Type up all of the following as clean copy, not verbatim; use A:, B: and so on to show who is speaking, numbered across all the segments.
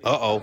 A: Uh-oh.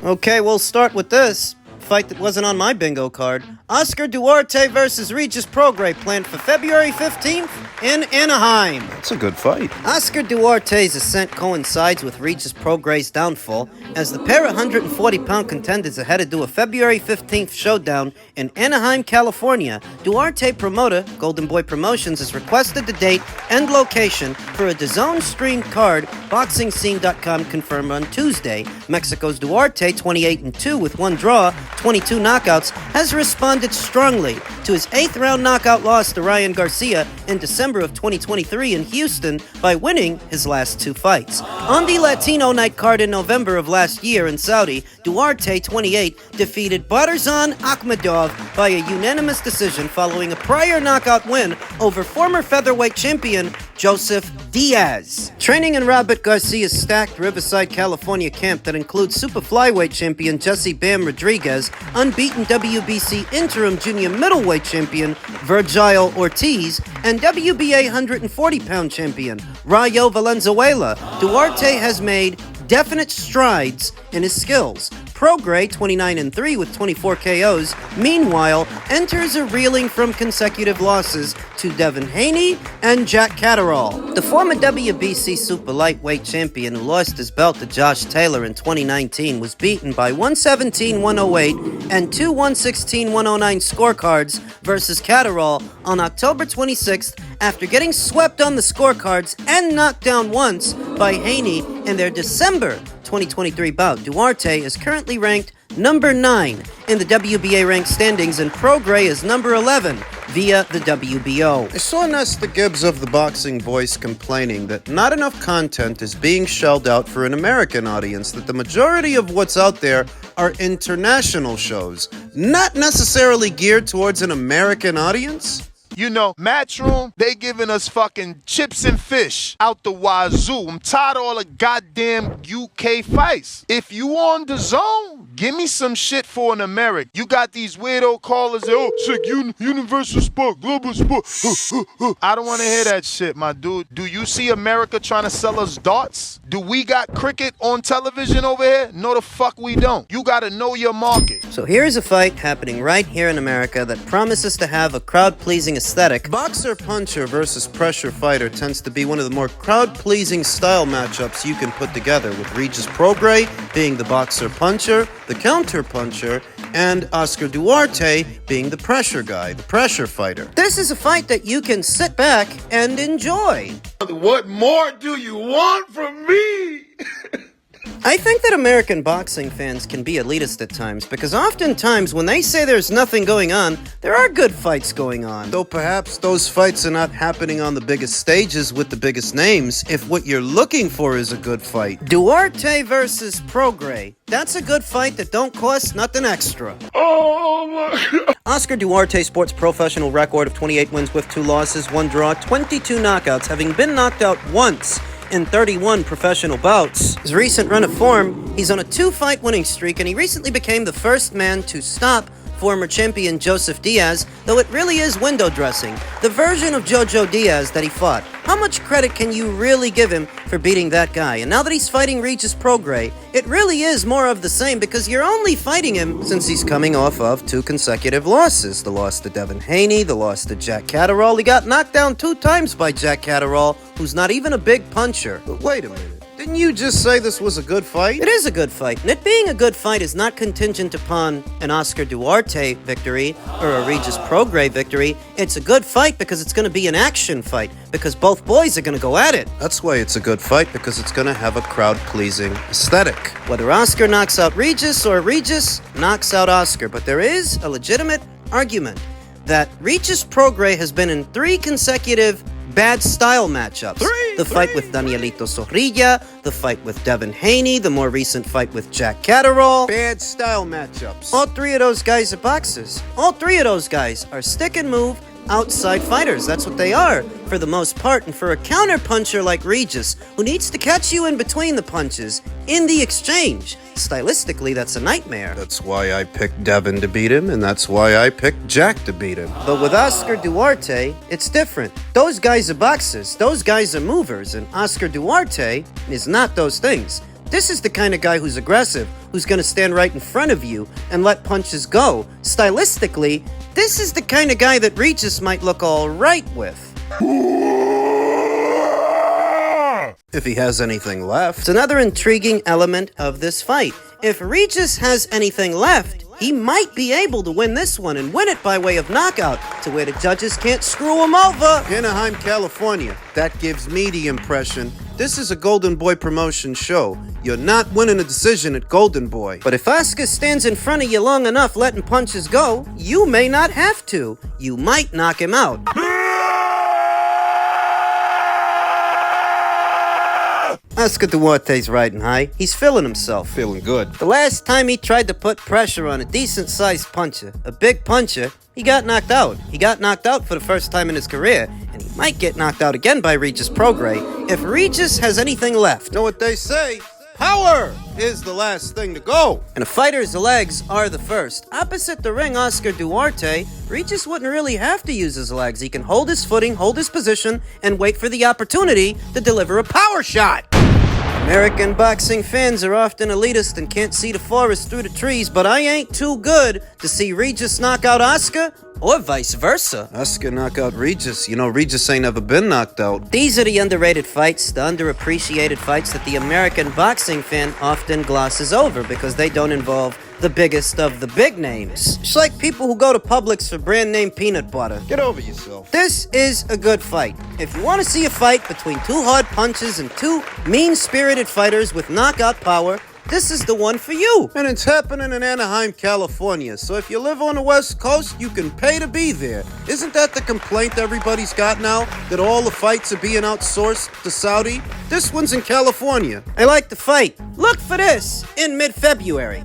A: Okay, we'll start with this fight that wasn't on my bingo card. Oscar Duarte versus Regis Prograis, planned for February 15th in Anaheim.
B: That's a good fight.
A: Oscar Duarte's ascent coincides with Regis Prograis' downfall, as the pair of 140-pound contenders are headed to a February 15th showdown in Anaheim, California. Duarte promoter, Golden Boy Promotions, has requested the date and location for a DAZN streamed card. BoxingScene.com confirmed on Tuesday. Mexico's Duarte, 28-2 with one draw, 22 knockouts, has responded strongly to his 8th-round knockout loss to Ryan Garcia in December of 2023 in Houston by winning his last 2 fights. On the Latino night card in November of last year in Saudi, Duarte, 28, defeated Barzan Akhmedov by a unanimous decision following a prior knockout win over former featherweight champion Joseph Diaz. Training in Robert Garcia's stacked Riverside, California camp that includes super flyweight champion Jesse Bam Rodriguez, unbeaten WBC interim junior middleweight champion Virgil Ortiz, and WBA 140-pound champion Rayo Valenzuela, Duarte has made definite strides in his skills. Prograis, 29-3 with 24 KOs, meanwhile, enters a reeling from consecutive losses to Devin Haney and Jack Catterall. The former WBC super lightweight champion who lost his belt to Josh Taylor in 2019 was beaten by 117-108 and 2 116-109 scorecards versus Catterall on October 26th after getting swept on the scorecards and knocked down once by Haney in their December 2023 bout. Duarte is currently ranked number 9 in the WBA ranked standings, and Prograis is number 11 via the WBO. I saw Nesta Gibbs of the Boxing Voice complaining that not enough content is being shelled out for an American audience, that the majority of what's out there are international shows, not necessarily geared towards an American audience.
C: You know, Matchroom, they giving us fucking chips and fish out the wazoo. I'm tired of all the goddamn UK fights. If you on the zone, give me some shit for an American. You got these weirdo callers, oh, sick, Universal Sport, Global Sport. I don't want to hear that shit, my dude. Do you see America trying to sell us darts? Do we got cricket on television over here? No, the fuck we don't. You gotta know your market.
A: So here's a fight happening right here in America that promises to have a crowd-pleasing aesthetic. Boxer-puncher versus pressure fighter tends to be one of the more crowd-pleasing style matchups you can put together, with Regis Prograis being the boxer-puncher, the counter-puncher, and Oscar Duarte being the pressure guy, the pressure fighter. This is a fight that you can sit back and enjoy.
C: What more do you want from me?
A: I think that American boxing fans can be elitist at times, because oftentimes when they say there's nothing going on, there are good fights going on. Though perhaps those fights are not happening on the biggest stages with the biggest names, if what you're looking for is a good fight. Duarte versus Prograis. That's a good fight that don't cost nothing extra.
C: Oh my God.
A: Oscar Duarte sports professional record of 28 wins with 2 losses, 1 draw, 22 knockouts, having been knocked out once in 31 professional bouts. His recent run of form, he's on a 2-fight winning streak, and he recently became the first man to stop former champion Joseph Diaz, though it really is window dressing, the version of Jojo Diaz that he fought. How much credit can you really give him for beating that guy? And now that he's fighting Regis Prograis, it really is more of the same, because you're only fighting him since he's coming off of 2 consecutive losses. The loss to Devin Haney, the loss to Jack Catterall. He got knocked down 2 times by Jack Catterall, who's not even a big puncher. But wait a minute.
B: Didn't you just say this was a good fight?
A: It is a good fight, and it being a good fight is not contingent upon an Oscar Duarte victory or a Regis Prograis victory. It's a good fight because it's going to be an action fight, because both boys are going to go at it.
B: That's why it's a good fight, because it's gonna have a crowd-pleasing aesthetic.
A: Whether Oscar knocks out Regis or Regis knocks out Oscar, but there is a legitimate argument that Regis Prograis has been in 3 consecutive bad style matchups. The fight with Danielito Zorrilla, the fight with Devin Haney, the more recent fight with Jack Catterall.
B: Bad style matchups.
A: All 3 of those guys are boxers. All 3 of those guys are stick and move outside fighters. That's what they are, for the most part. And for a counter-puncher like Regis, who needs to catch you in between the punches, in the exchange, stylistically, that's a nightmare.
B: That's why I picked Devin to beat him, and that's why I picked Jack to beat him.
A: But with Oscar Duarte, it's different. Those guys are boxers. Those guys are movers. And Oscar Duarte is not those things. This is the kind of guy who's aggressive, who's going to stand right in front of you and let punches go. Stylistically, this is the kind of guy that Regis might look all right with.
B: If he has anything left.
A: It's another intriguing element of this fight. If Regis has anything left, he might be able to win this one and win it by way of knockout, to where the judges can't screw him over.
B: Anaheim, California. That gives me the impression this is a Golden Boy promotion show. You're not winning a decision at Golden Boy.
A: But if Oscar stands in front of you long enough letting punches go, you may not have to. You might knock him out. Oscar Duarte's riding high. He's feeling himself.
B: Feeling good.
A: The last time he tried to put pressure on a decent-sized puncher, a big puncher, he got knocked out. He got knocked out for the first time in his career, and he might get knocked out again by Regis Prograis if Regis has anything left.
B: Know what they say? Power is the last thing to go.
A: And a fighter's legs are the first. Opposite the ring, Oscar Duarte, Regis wouldn't really have to use his legs. He can hold his footing, hold his position, and wait for the opportunity to deliver a power shot. American boxing fans are often elitist and can't see the forest through the trees, but I ain't too good to see Regis knock out Oscar, or vice versa.
B: Oscar knock out Regis. You know, Regis ain't never been knocked out.
A: These are the underrated fights, the underappreciated fights that the American boxing fan often glosses over because they don't involve the biggest of the big names. It's like people who go to Publix for brand name peanut butter.
B: Get over yourself.
A: This is a good fight. If you want to see a fight between 2 hard punches and 2 mean-spirited fighters with knockout power, this is the one for you.
B: And it's happening in Anaheim, California. So if you live on the West Coast, you can pay to be there. Isn't that the complaint everybody's got now? That all the fights are being outsourced to Saudi? This one's in California.
A: I like the fight. Look for this in mid-February.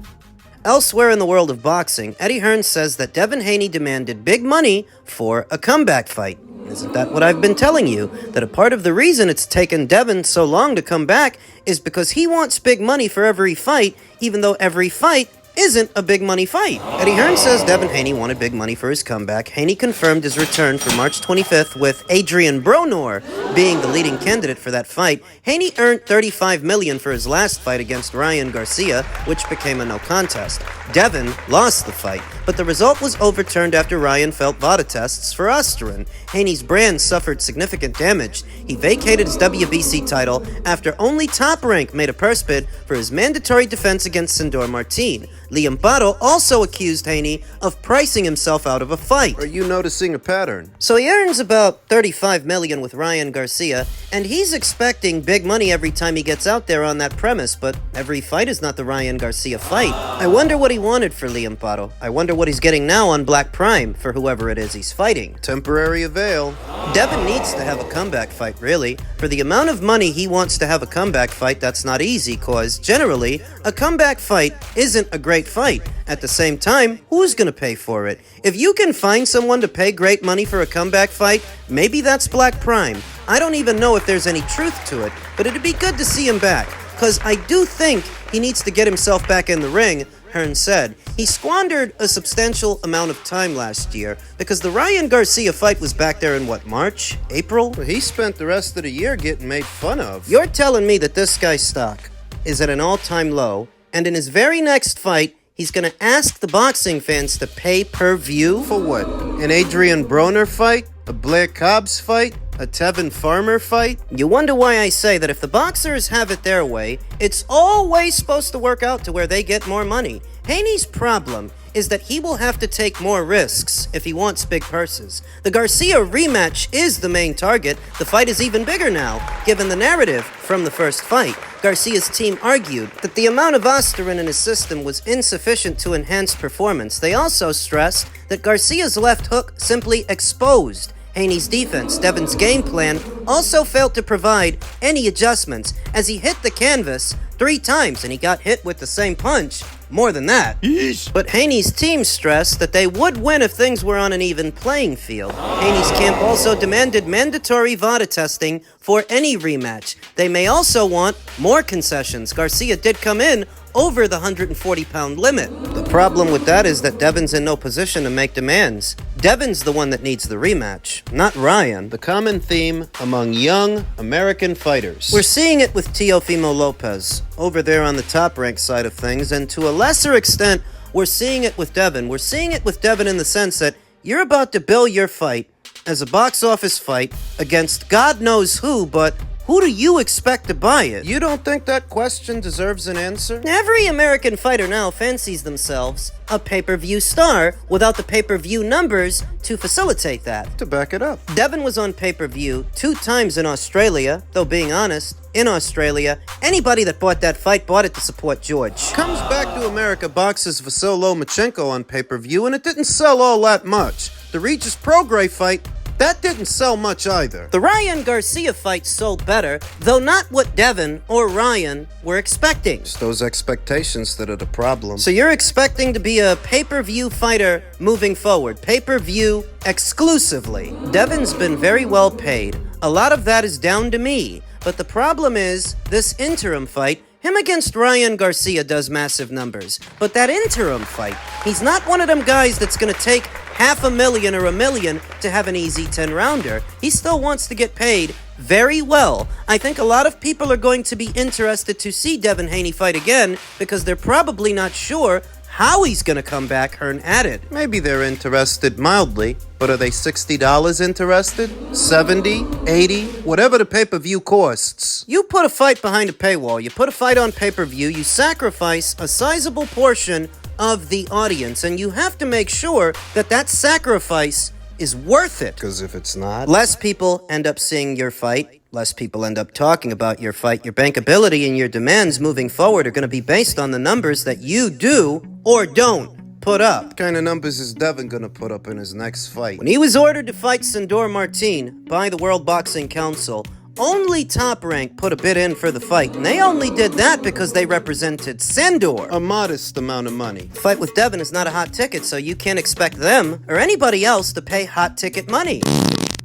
A: Elsewhere in the world of boxing, Eddie Hearn says that Devin Haney demanded big money for a comeback fight. Isn't that what I've been telling you? That a part of the reason it's taken Devin so long to come back is because he wants big money for every fight, even though every fight isn't a big money fight. Eddie Hearn says Devin Haney wanted big money for his comeback. Haney confirmed his return for March 25th with Adrian Bronor being the leading candidate for that fight. Haney earned $35 million for his last fight against Ryan Garcia, which became a no contest. Devin lost the fight, but the result was overturned after Ryan failed VADA tests for Osterin. Haney's brand suffered significant damage. He vacated his WBC title after only Top Rank made a purse bid for his mandatory defense against Sindor Martin. Liam Botto also accused Haney of pricing himself out of a fight.
B: Are you noticing a pattern?
A: So he earns about $35 million with Ryan Garcia, and he's expecting big money every time he gets out there on that premise, but every fight is not the Ryan Garcia fight. I wonder what he wanted for Liam Botto. I wonder what he's getting now on Black Prime for whoever it is he's fighting.
B: Temporary avail.
A: Devin needs to have a comeback fight, really. For the amount of money he wants to have a comeback fight, that's not easy, cause generally, a comeback fight isn't a great fight. At the same time, who's gonna pay for it? If you can find someone to pay great money for a comeback fight, maybe that's Black Prime. I don't even know if there's any truth to it, but it'd be good to see him back, cause I do think he needs to get himself back in the ring. Hearn said he squandered a substantial amount of time last year because the Ryan Garcia fight was back there in March? April?
B: Well, he spent the rest of the year getting made fun of.
A: You're telling me that this guy's stock is at an all-time low, and in his very next fight, he's gonna ask the boxing fans to pay per view?
B: For what? An Adrian Broner fight? A Blair Cobbs fight? A Tevin Farmer fight?
A: You wonder why I say that if the boxers have it their way, it's always supposed to work out to where they get more money. Haney's problem is that he will have to take more risks if he wants big purses. The Garcia rematch is the main target. The fight is even bigger now, given the narrative from the first fight. Garcia's team argued that the amount of aspirin in his system was insufficient to enhance performance. They also stressed that Garcia's left hook simply exposed Haney's defense. Devin's game plan also failed to provide any adjustments as he hit the canvas 3 times and he got hit with the same punch more than that.
B: Yeesh.
A: But Haney's team stressed that they would win if things were on an even playing field. Haney's camp also demanded mandatory VADA testing for any rematch. They may also want more concessions. Garcia did come in over the 140-pound limit. The problem with that is that Devin's in no position to make demands. Devin's the one that needs the rematch, not Ryan.
B: The common theme among young American fighters.
A: We're seeing it with Teofimo Lopez over there on the top-ranked side of things, and to a lesser extent, we're seeing it with Devin. We're seeing it with Devin in the sense that you're about to bill your fight as a box office fight against God knows who, but who do you expect to buy it?
B: You don't think that question deserves an answer?
A: Every American fighter now fancies themselves a pay-per-view star without the pay-per-view numbers to facilitate that.
B: To back it up.
A: Devin was on pay-per-view 2 times in Australia, though being honest, in Australia, anybody that bought that fight bought it to support George.
B: Comes back to America, boxes Vasyl Lomachenko on pay-per-view, and it didn't sell all that much. The Regis Prograis fight, that didn't sell much either.
A: The Ryan Garcia fight sold better, though not what Devin or Ryan were expecting.
B: It's those expectations that are the problem.
A: So you're expecting to be a pay-per-view fighter moving forward, pay-per-view exclusively. Devin's been very well paid. A lot of that is down to me. But the problem is, this interim fight, him against Ryan Garcia does massive numbers. But that interim fight, he's not one of them guys that's gonna take $500,000 or $1 million to have an easy 10-rounder. He still wants to get paid very well. I think a lot of people are going to be interested to see Devin Haney fight again because they're probably not sure how he's gonna come back Hearn at it.
B: Maybe they're interested mildly, but are they $60 interested? $70? $80? Whatever the pay-per-view costs.
A: You put a fight behind a paywall, you put a fight on pay-per-view, you sacrifice a sizable portion of the audience, and you have to make sure that that sacrifice is worth it.
B: Because if it's not...
A: Less people end up seeing your fight. Less people end up talking about your fight. Your bankability and your demands moving forward are going to be based on the numbers that you do or don't put up.
B: What kind of numbers is Devin going to put up in his next fight?
A: When he was ordered to fight Sandor Martin by the World Boxing Council, only Top Rank put a bid in for the fight, and they only did that because they represented Sandor.
B: A modest amount of money.
A: The fight with Devin is not a hot ticket, so you can't expect them or anybody else to pay hot ticket money.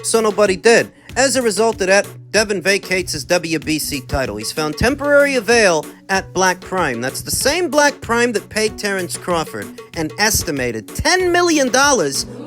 B: So nobody did.
A: As a result of that, Devin vacates his WBC title. He's found temporary avail at Black Prime. That's the same Black Prime that paid Terrence Crawford an estimated $10 million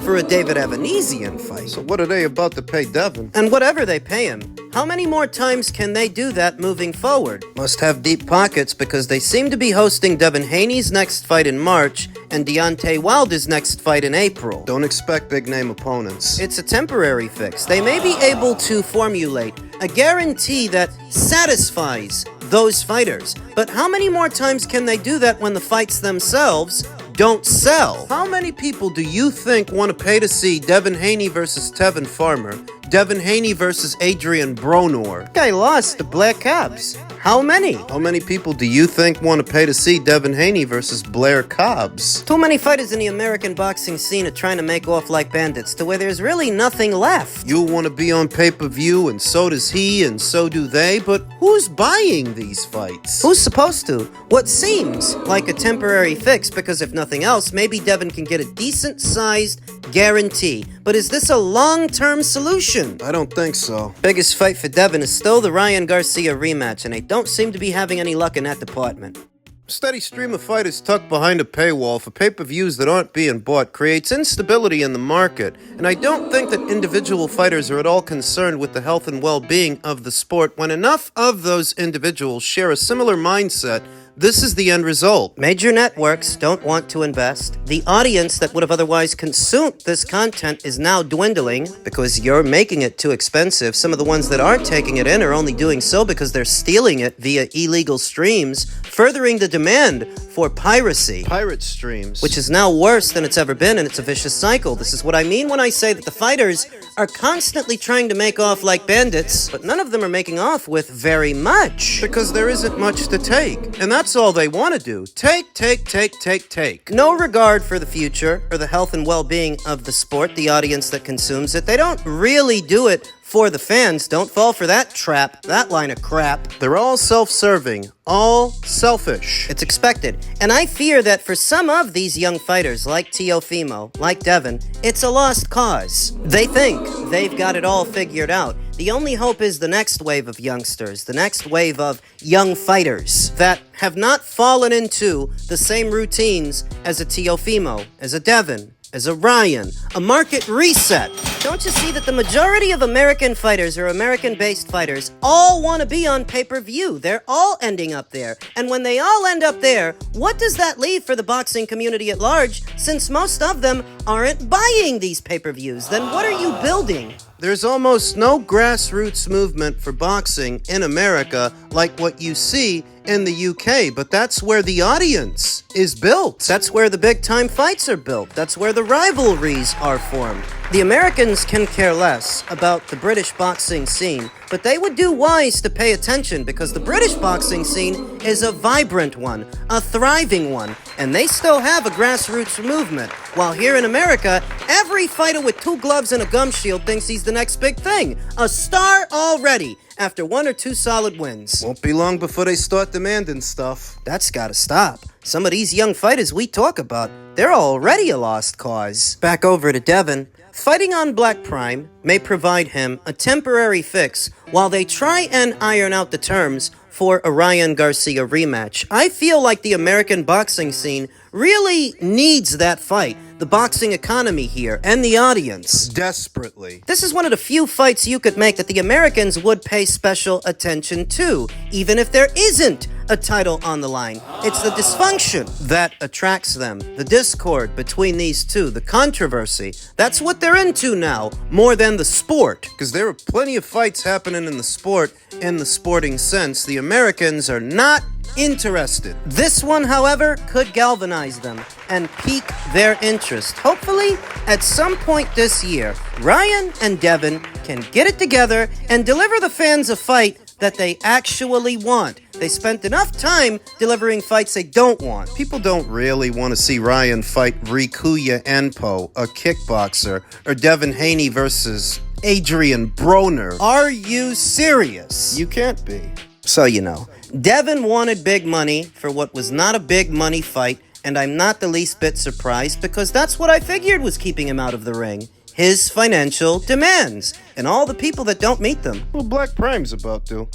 A: for a David Evanesian fight.
B: So what are they about to pay Devin?
A: And whatever they pay him, how many more times can they do that moving forward? Must have deep pockets because they seem to be hosting Devin Haney's next fight in March and Deontay Wilder's next fight in April.
B: Don't expect big-name opponents.
A: It's a temporary fix. They may be able to formulate a guarantee that satisfies those fighters. But how many more times can they do that when the fights themselves don't sell?
B: How many people do you think want to pay to see Devin Haney versus Tevin Farmer, Devin Haney versus Adrian Bronor?
A: Guy lost to Black Cubs. How many?
B: How many people do you think want to pay to see Devin Haney versus Blair Cobbs?
A: Too many fighters in the American boxing scene are trying to make off like bandits to where there's really nothing left.
B: You want to be on pay-per-view, and so does he, and so do they, but who's buying these fights?
A: Who's supposed to? What seems like a temporary fix, because if nothing else, maybe Devin can get a decent-sized guarantee. But is this a long-term solution?
B: I don't think so.
A: Biggest fight for Devin is still the Ryan Garcia rematch, and they don't seem to be having any luck in that department.
B: Steady stream of fighters tucked behind a paywall for pay-per-views that aren't being bought creates instability in the market, and I don't think that individual fighters are at all concerned with the health and well-being of the sport when enough of those individuals share a similar mindset this is the end result.
A: Major networks don't want to invest. The audience that would have otherwise consumed this content is now dwindling because you're making it too expensive. Some of the ones that aren't taking it in are only doing so because they're stealing it via illegal streams, furthering the demand for piracy.
B: Pirate streams.
A: Which is now worse than it's ever been, and it's a vicious cycle. This is what I mean when I say that the fighters are constantly trying to make off like bandits, but none of them are making off with very much.
B: Because there isn't much to take. And that's all they want to do. Take.
A: No regard for the future or the health and well-being of the sport, the audience that consumes it. They don't really do it for the fans. Don't fall for that trap, that line of crap.
B: They're all self-serving, all selfish.
A: It's expected. And I fear that for some of these young fighters, like Teofimo, like Devin, it's a lost cause. They think they've got it all figured out. The only hope is the next wave of youngsters, the next wave of young fighters that have not fallen into the same routines as a Teofimo, as a Devin, as a Ryan, a market reset. Don't you see that the majority of American fighters or American-based fighters all want to be on pay-per-view? They're all ending up there. And when they all end up there, what does that leave for the boxing community at large, since most of them aren't buying these pay-per-views? Then what are you building?
B: There's almost no grassroots movement for boxing in America like what you see in the UK, but that's where the audience is built.
A: That's where the big-time fights are built. That's where the rivalries are formed. The Americans can care less about the British boxing scene, but they would do wise to pay attention because the British boxing scene is a vibrant one, a thriving one, and they still have a grassroots movement. While here in America, every fighter with 2 gloves and a gum shield thinks he's the next big thing. A star already, after 1 or 2 solid wins.
B: Won't be long before they start demanding stuff.
A: That's gotta stop. Some of these young fighters we talk about, they're already a lost cause. Back over to Devin. Fighting on Black Prime may provide him a temporary fix while they try and iron out the terms for a Ryan Garcia rematch. I feel like the American boxing scene really needs that fight. The boxing economy here and the audience.
B: Desperately.
A: This is one of the few fights you could make that the Americans would pay special attention to, even if there isn't a title on the line. It's the dysfunction that attracts them, the discord between these two, the controversy. That's what they're into now, more than the sport.
B: Because there are plenty of fights happening in the sport, in the sporting sense. The Americans are not interested.
A: This one, however, could galvanize them and pique their interest. Hopefully, at some point this year, Ryan and Devin can get it together and deliver the fans a fight that they actually want. They spent enough time delivering fights they don't want.
B: People don't really want to see Ryan fight Rikuya Enpo, a kickboxer, or Devin Haney versus Adrian Broner.
A: Are you serious?
B: You can't be.
A: So you know, Devin wanted big money for what was not a big money fight, and I'm not the least bit surprised because that's what I figured was keeping him out of the ring. His financial demands, and all the people that don't meet them.
B: Well, Black Prime's about to.